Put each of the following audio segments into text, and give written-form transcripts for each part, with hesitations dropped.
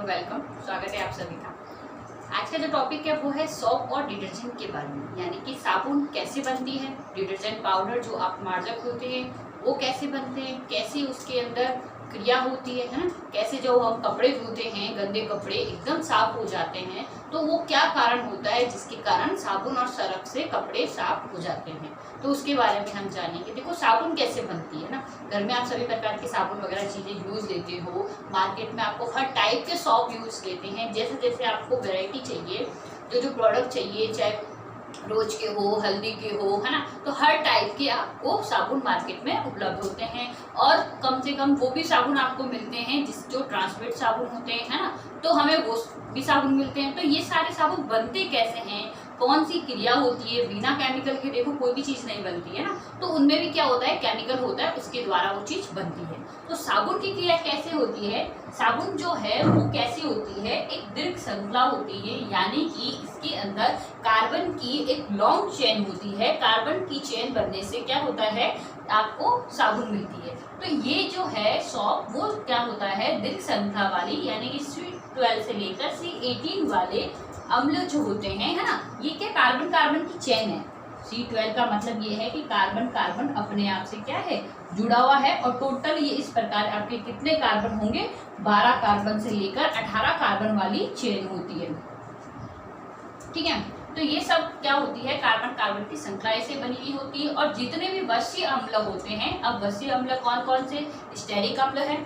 Welcome, स्वागत है आप सभी का। आज का जो टॉपिक है वो है सोप और डिटर्जेंट के बारे में, यानी कि साबुन कैसे बनती है, डिटर्जेंट पाउडर जो आप मार्जक होते हैं वो कैसे बनते हैं, कैसे उसके अंदर क्रिया होती है ना, कैसे जो हम कपड़े धोते हैं गंदे कपड़े एकदम साफ हो जाते हैं, तो वो क्या कारण होता है जिसके कारण साबुन और सरफ से कपड़े साफ हो जाते हैं, तो उसके बारे में हम जानेंगे। देखो साबुन कैसे बनती है ना, घर में आप सभी प्रकार के साबुन वगैरह चीज़ें यूज़ लेते हो, मार्केट में आपको हर टाइप के सॉप यूज़ लेते हैं, जैसे जैसे आपको वैरायटी चाहिए, जो प्रोडक्ट चाहिए, चाहे रोज के हो, हल्दी के हो, है ना, तो हर टाइप के आपको साबुन मार्केट में उपलब्ध होते हैं। और कम से कम वो भी साबुन आपको मिलते हैं जो ट्रांसपेरेंट साबुन होते हैं, है ना, तो हमें वो भी साबुन मिलते हैं। तो ये सारे साबुन बनते कैसे हैं, कौन सी क्रिया होती है, बिना केमिकल के देखो कोई भी चीज़ नहीं बनती है ना, तो उनमें भी क्या होता है, केमिकल होता है, उसके द्वारा वो चीज़ बनती है। तो साबुन की क्रिया कैसे होती है, साबुन जो है वो कैसी होती है, एक दीर्घ श्रृंखला होती है, यानी कि इसके अंदर कार्बन की एक लॉन्ग चेन होती है। कार्बन की चेन बनने से क्या होता है, आपको साबुन मिलती है। तो ये जो है सॉप वो क्या होता है, दीर्घ श्रृंखला वाली, यानी कि C12 से लेकर C18 वाले अम्ल जो होते हैं, है ना, ये क्या कार्बन कार्बन की चेन है। C12 का मतलब ये है कि कार्बन कार्बन अपने आप से क्या है, जुड़ा हुआ है, और टोटल ये इस प्रकार आपके कितने कार्बन होंगे, 12 कार्बन से लेकर 18 कार्बन वाली चेन होती है। ठीक है, तो ये सब क्या होती है, कार्बन कार्बन की श्रृंखला से बनी हुई होती है। और जितने भी वसीय अम्ल होते हैं, अब वसीय अम्ल कौन कौन से, स्टेरिक अम्ल है,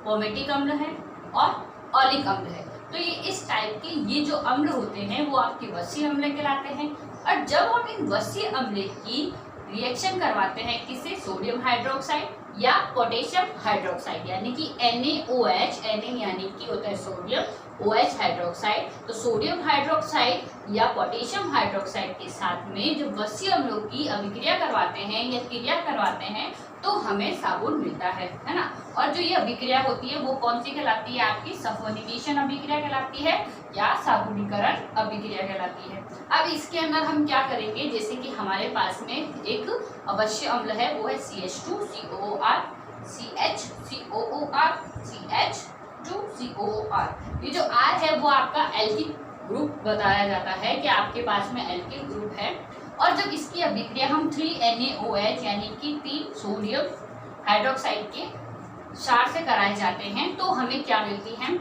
पोमेटिक अम्ल है और ऑलिक अम्ल है। तो ये इस टाइप के ये जो अम्ल होते हैं वो आपके वसीय अम्ल कहलाते हैं। और जब हम इन वसीय अम्ल की रिएक्शन करवाते हैं किसे, सोडियम हाइड्रोक्साइड या पोटेशियम हाइड्रोक्साइड, यानी कि NaOH, Na यानी कि होता है सोडियम, OH हाइड्रोक्साइड, तो सोडियम हाइड्रोक्साइड या पोटेशियम हाइड्रोक्साइड के साथ में जब वसीय अम्लों की अभिक्रिया करवाते हैं या क्रिया करवाते हैं तो हमें साबुन मिलता है ना। और जो ये अभिक्रिया होती है वो कौन सी कहलाती है, आपकी सल्फोनेशन अभिक्रिया कहलाती है या साबुनीकरण अभिक्रिया कहलाती है। अब इसके अंदर हम क्या करेंगे, जैसे कि हमारे पास में एक अवश्य अम्ल है वो है CH2COOR, CHCOOR, CH2COOR। ये जो R है वो आपका एल्किल ग्रुप बताया जाता है कि आपके पास में एल्किल ग्रुप है। और जब इसकी अभिक्रिया हम 3NaOH यानी कि 3 सोडियम हाइड्रोक्साइड के क्षार से कराए जाते हैं तो हमें क्या मिलती है,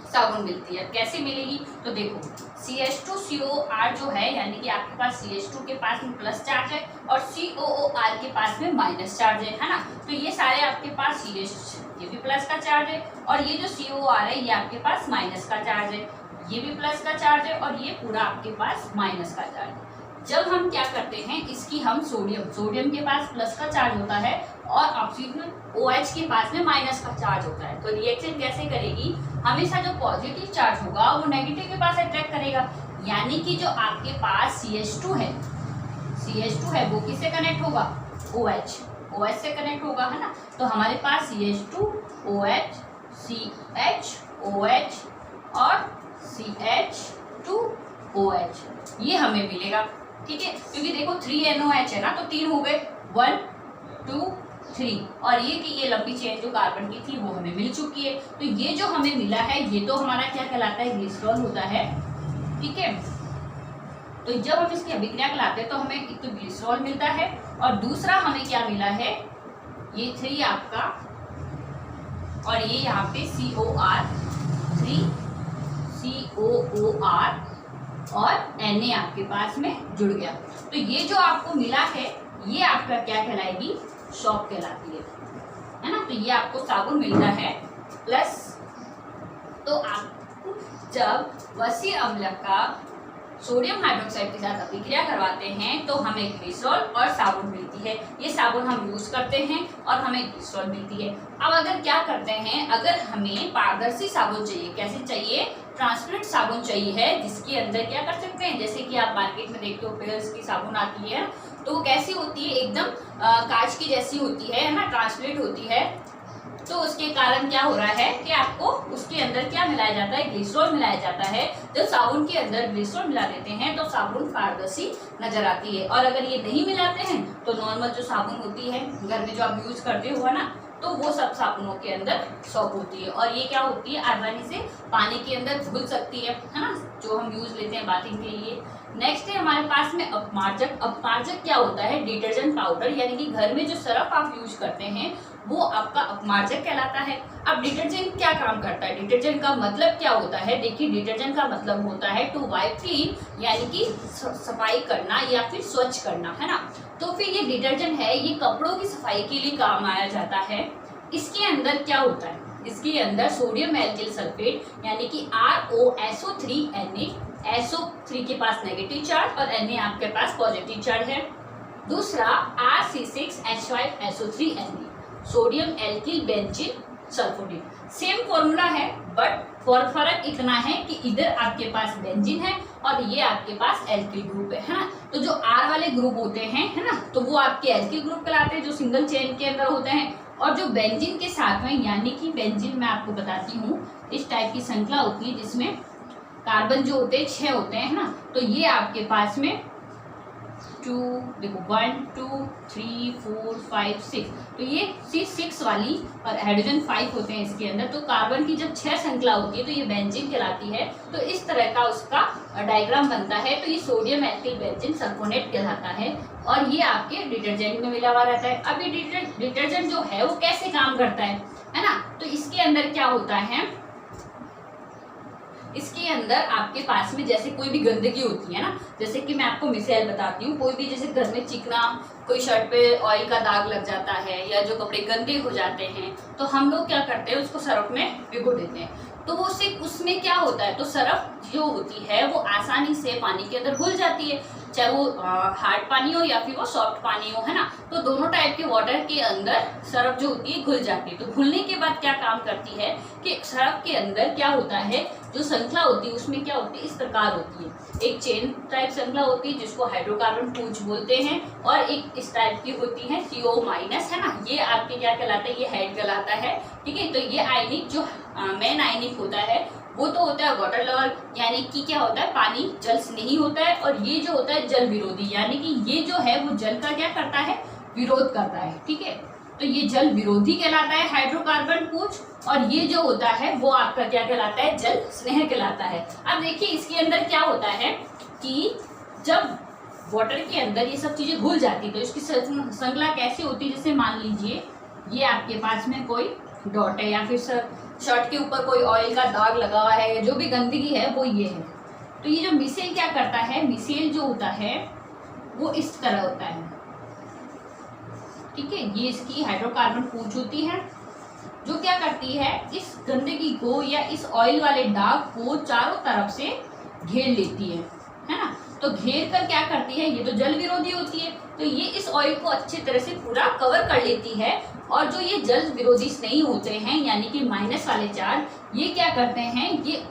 साबुन मिलती है। कैसे मिलेगी, तो देखो CH2COR जो है, यानी कि आपके पास CH2 के पास में प्लस चार्ज है और COOR के पास में माइनस चार्ज है ना, तो ये सारे आपके पास ये भी प्लस का चार्ज है, और ये जो COR है ये आपके पास माइनस का चार्ज है, ये भी प्लस का चार्ज है, और ये पूरा आपके पास माइनस का चार्ज है। जब हम क्या करते हैं, इसकी हम सोडियम के पास प्लस का चार्ज होता है और ऑक्सीजन OH के पास में माइनस का चार्ज होता है, तो रिएक्शन कैसे करेगी, हमेशा जो पॉजिटिव चार्ज होगा वो नेगेटिव के पास अट्रैक्ट करेगा। यानी कि जो आपके पास CH2 है वो किससे कनेक्ट होगा, OH से कनेक्ट होगा, है ना, तो हमारे पास CH2OH, CHOH और CH2OH ये हमें मिलेगा। ठीक है, क्योंकि देखो 3NOH है ना, तो 3 हो गए, 1 2 3, और ये लंबी चेन जो कार्बन की थी वो हमें मिल चुकी है। तो ये जो हमें मिला है ये तो हमारा क्या कहलाता है, ग्लिसरॉल होता है। ठीक है, तो जब हम इसकी अभिक्रिया कराते हैं तो हमें एक तो ग्लिसरॉल मिलता है और दूसरा हमें क्या मिला है, ये 3 आपका, और ये यहाँ पे COR 3 COOR और Na आपके पास में जुड़ गया। तो ये जो आपको मिला है ये आपका क्या कहलाएगी, सॉप कहलाती है ना। तो ये आपको साबुन मिलता है प्लस, तो आप जब वसीय अम्ल का सोडियम हाइड्रोक्साइड के साथ अभिक्रिया करवाते हैं तो हमें ग्लिसरॉल और साबुन मिलती है। ये साबुन हम यूज करते हैं और हमें ग्लिसरॉल मिलती है। अब अगर क्या करते हैं, अगर हमें पारदर्शी साबुन चाहिए, कैसे चाहिए, ट्रांसपेरेंट साबुन चाहिए है, जिसके अंदर क्या कर सकते हैं, जैसे कि आप मार्केट में देखते हो पेयर्स की साबुन आती है, तो वो कैसी होती है, एकदम कांच की जैसी होती है ना, ट्रांसपेरेंट होती है। तो उसके कारण क्या हो रहा है कि आपको उसके अंदर क्या मिलाया जाता है, ग्लिसरॉल मिलाया जाता है। जब साबुन के अंदर ग्लिसरॉल मिला देते हैं तो साबुन पारदर्शी नजर आती है। और अगर ये नहीं मिलाते हैं तो नॉर्मल जो साबुन होती है घर में जो आप यूज करते हो ना, तो वो सब साबुनों के अंदर सोप होती है। और ये क्या होती है, आसानी से पानी के अंदर घुल सकती है ना, जो हम यूज लेते हैं बाथिंग के लिए। नेक्स्ट है हमारे पास में अपमार्जक। अपमार्जक क्या होता है, डिटर्जेंट पाउडर, यानी कि घर में जो सरफ आप यूज करते हैं वो आपका अपमार्जक कहलाता है। अब डिटर्जेंट क्या काम करता है, डिटर्जेंट का मतलब क्या होता है, देखिए डिटर्जेंट का मतलब होता है टू वाइप क्लीन, यानी कि सफाई करना या फिर स्वच्छ करना, है ना। तो फिर ये डिटर्जेंट है, ये कपड़ों की सफाई के लिए काम आया जाता है। इसके अंदर क्या होता है, इसके अंदर सोडियम एल्किल सल्फेट यानी कि ROSO3Na, SO3 के पास नेगेटिव चार्ज और Na आपके पास पॉजिटिव चार्ज है। दूसरा RC6H5SO3Na, sodium alkyl benzene sulphonate. Same formula है, बट फर्क इतना है कि इधर आपके पास बेंजीन है और ये आपके पास एल्किल ग्रुप है ना। तो जो R वाले ग्रुप होते हैं, है ना, तो वो आपके एल्किल ग्रुप कहलाते हैं, जो सिंगल चेन के अंदर होते हैं। और जो बेंजीन के साथ में, यानी कि बेंजीन मैं आपको बताती हूँ, इस टाइप की श्रृंखला होती है जिसमें कार्बन जो होते हैं 6 होते हैं, है ना। तो ये आपके पास में 2, देखो 1 2 3 4 5 6, तो ये C6 वाली और हाइड्रोजन 5 होते हैं इसके अंदर। तो कार्बन की जब 6 श्रृंखला होती है तो ये बेंजीन कहलाती है। तो इस तरह का उसका डायग्राम बनता है। तो ये सोडियम एल्किल बेंजीन सल्फोनेट कहलाता है और ये आपके डिटर्जेंट में मिला हुआ रहता है। अब ये डिटर्जेंट जो है वो कैसे काम करता है ना। तो इसके अंदर क्या होता है, इसके अंदर आपके पास में जैसे कोई भी गंदगी होती है ना, जैसे कि मैं आपको मिसाल बताती हूँ, कोई भी जैसे घर में चिकना, कोई शर्ट पे ऑयल का दाग लग जाता है या जो कपड़े गंदे हो जाते हैं, तो हम लोग क्या करते हैं, उसको सरफ में भिगो देते हैं। तो वो उसमें क्या होता है, तो सरफ जो होती है वो आसानी से पानी के अंदर घुल जाती है, चाहे वो हार्ड पानी हो या फिर वो सॉफ्ट पानी हो, है ना। तो दोनों टाइप के वाटर के अंदर सरफ जो होती है घुल जाती है। तो घुलने के बाद क्या काम करती है कि सरफ के अंदर क्या होता है, जो श्रृंखला होती है उसमें क्या होती है, इस प्रकार होती है। एक चेन टाइप श्रृंखला होती है जिसको हाइड्रोकार्बन पूंछ बोलते हैं, और एक इस टाइप की होती है CO-, है ना। ये आपके क्या कहलाता है, ये हेड कहलाता है, ठीक है। तो ये आयनिक जो मेन आयनिक होता है वो तो होता है वाटर लेवल, यानी कि क्या होता है, पानी जल स्नेही होता है। और ये जो होता है जल विरोधी, यानी कि ये जो है वो जल का क्या करता है, विरोध करता है, ठीक है। तो ये जल विरोधी कहलाता है हाइड्रोकार्बन पूंछ, और ये जो होता है वो आपका क्या कहलाता है, जल स्नेह कहलाता है। अब देखिए इसके अंदर क्या होता है कि जब वाटर के अंदर ये सब चीजें घुल जाती है तो इसकी श्रृंखला कैसी होती है, जैसे मान लीजिए ये आपके पास में कोई डॉट है या फिर शर्ट के ऊपर कोई ऑयल का दाग लगा हुआ है, जो भी गंदगी है वो ये है। तो ये जो मिसेल क्या करता है, मिसेल जो होता है वो इस तरह होता है, ठीक है। ये इसकी हाइड्रोकार्बन पूंछ होती है जो क्या करती है, इस गंदगी को या इस ऑयल वाले दाग को चारों तरफ से घेर लेती है ना। तो घेर कर क्या करती है, ये तो जल विरोधी होती है, तो ये इस ऑयल को अच्छी तरह से पूरा कवर कर लेती है। और जो ये जल विरोधी स्नेही होते हैं, यानी कि माइनस वाले चार्ज, ये क्या करते हैं, ये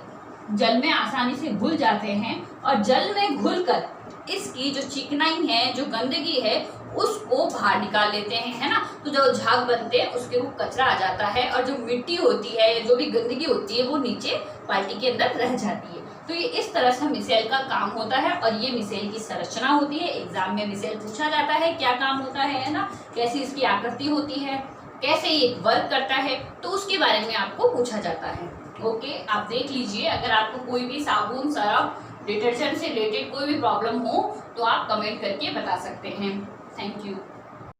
जल में आसानी से घुल जाते हैं और जल में घुलकर इसकी जो चिकनाई है, जो गंदगी है, उसको बाहर निकाल लेते हैं, है ना। तो जो झाग बनते हैं उसके ऊपर कचरा आ जाता है और जो मिट्टी होती है, जो भी गंदगी होती है, वो नीचे बाल्टी के अंदर रह जाती है। तो ये इस तरह से मिसेल का काम होता है और ये मिसेल की संरचना होती है। एग्जाम में मिसेल पूछा जाता है क्या काम होता है ना, कैसी इसकी आकृति होती है, कैसे ये वर्क करता है, तो उसके बारे में आपको पूछा जाता है। ओके, आप देख लीजिए। अगर आपको कोई भी साबुन, सरफ, डिटर्जेंट से रिलेटेड कोई भी प्रॉब्लम हो तो आप कमेंट करके बता सकते हैं। Thank you.